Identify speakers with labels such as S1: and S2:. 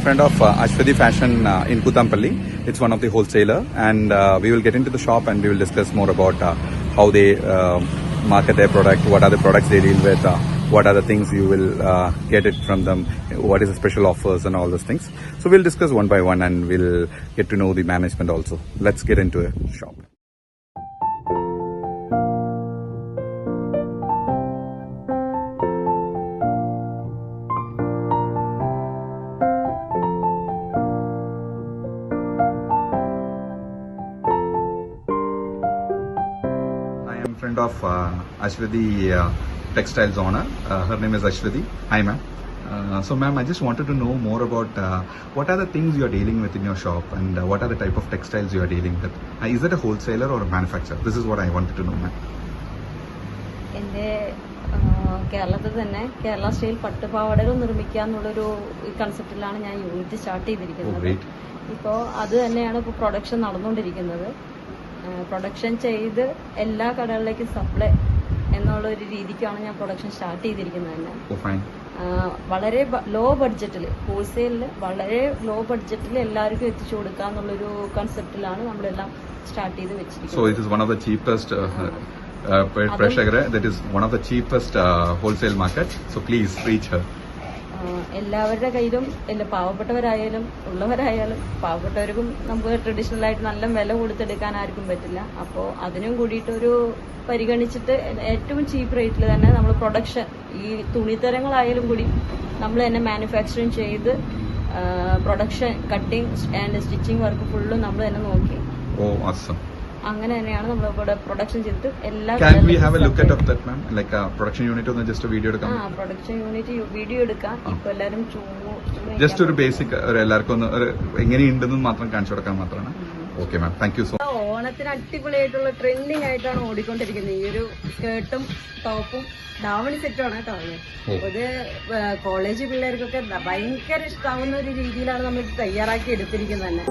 S1: front of Ashwadi Fashion in Kutampalli. It's one of the wholesaler, and we will get into the shop and we will discuss more about how they market their product, what are the products they deal with, what are the things you will get it from them, what is the special offers and all those things. So we'll discuss one by one and we'll get to know the management also. Let's get into a shop. In front of Ashwadi Textiles owner. Her name is Ashwadi. Hi ma'am. So ma'am, I just wanted to know more about what are the things you are dealing with in your shop and what are the type of textiles you are dealing with. Is it a wholesaler or a manufacturer? This is what I wanted to know ma'am.
S2: കേരളത്തിൽ തന്നെ Kerala style പട്ടുപാവാടകൾ നിർമ്മിക്കുക എന്നുള്ളൊരു കൺസെപ്റ്റിലാണ് ഞാൻ unit start ചെയ്തിരിക്കുന്നത്. ഇപ്പോൾ അത് തന്നെയാണ് ഇപ്പോൾ പ്രൊഡക്ഷൻ നടന്നുകൊണ്ടിരിക്കുന്നത്. പ്രൊഡക്ഷൻ ചെയ്ത് എല്ലാ കടകളിലേക്കും സപ്ലൈ എന്നുള്ള ഒരു രീതിക്കാണ് ഞാൻ പ്രൊഡക്ഷൻ സ്റ്റാർട്ട് ചെയ്തിരിക്കുന്നത് തന്നെ. വളരെ ലോ ബഡ്ജറ്റിൽ, ഹോൾസെയിലിൽ വളരെ ലോ ബഡ്ജറ്റിൽ എല്ലാവർക്കും എത്തിച്ചു കൊടുക്കുക എന്നുള്ളൊരു കൺസെപ്റ്റിലാണ് നമ്മളെല്ലാം സ്റ്റാർട്ട് ചെയ്ത് വെച്ചിരിക്കുന്നത്.
S1: So it is one of the cheapest that is one of the cheapest wholesale market. So please reach her.
S2: എല്ലാവരുടെ കയ്യിലും പാവപ്പെട്ടവരായാലും ഉള്ളവരായാലും പാവപ്പെട്ടവർക്കും നമുക്ക് ട്രഡീഷണൽ ആയിട്ട് നല്ല വില കൊടുത്തെടുക്കാൻ ആർക്കും പറ്റില്ല. അപ്പോൾ അതിനും കൂടിയിട്ടൊരു പരിഗണിച്ചിട്ട് ഏറ്റവും ചീപ്പ് റേറ്റിൽ തന്നെ നമ്മൾ പ്രൊഡക്ഷൻ, ഈ തുണിത്തരങ്ങളായാലും കൂടി നമ്മൾ തന്നെ മാനുഫാക്ചറിങ് ചെയ്ത് production, cutting and stitching work ഫുള്ളും നമ്മൾ തന്നെ നോക്കി അങ്ങനെ തന്നെയാണ് നമ്മൾ ഇവിടെ പ്രൊഡക്ഷൻ ചെയ്തിട്ട് എല്ലാ.
S1: Can we have a look at that ma'am? Like a production unit ഒന്ന് just a video എടുക്കാം.
S2: പ്രൊഡക്ഷൻ യൂണിറ്റ് വീഡിയോ എടുക്കാം. ഇപ്പൊ എല്ലാരും
S1: ജസ്റ്റ് ഒരു ബേസിക് എല്ലാവർക്കും ഒന്ന് എങ്ങനെയുണ്ടെന്ന് മാത്രം കാണിച്ചു കൊടുക്കാൻ മാത്രമാണ്. Okay ma'am, thank you so much.
S2: ഓണത്തിന് അടിപൊളിയായിട്ടുള്ള ട്രെൻഡിങ് ആയിട്ടാണ് ഓടിക്കൊണ്ടിരിക്കുന്നത് ഈ ഒരു സ്കേർട്ടും ടോപ്പും ധാവണി സെറ്റുമാണ് കേട്ടോ. ഒരു കോളേജ് പിള്ളേർക്കൊക്കെ ഭയങ്കര ഇഷ്ടമാവുന്ന ഒരു രീതിയിലാണ് നമ്മൾ തയ്യാറാക്കി എടുത്തിരിക്കുന്നത് തന്നെ.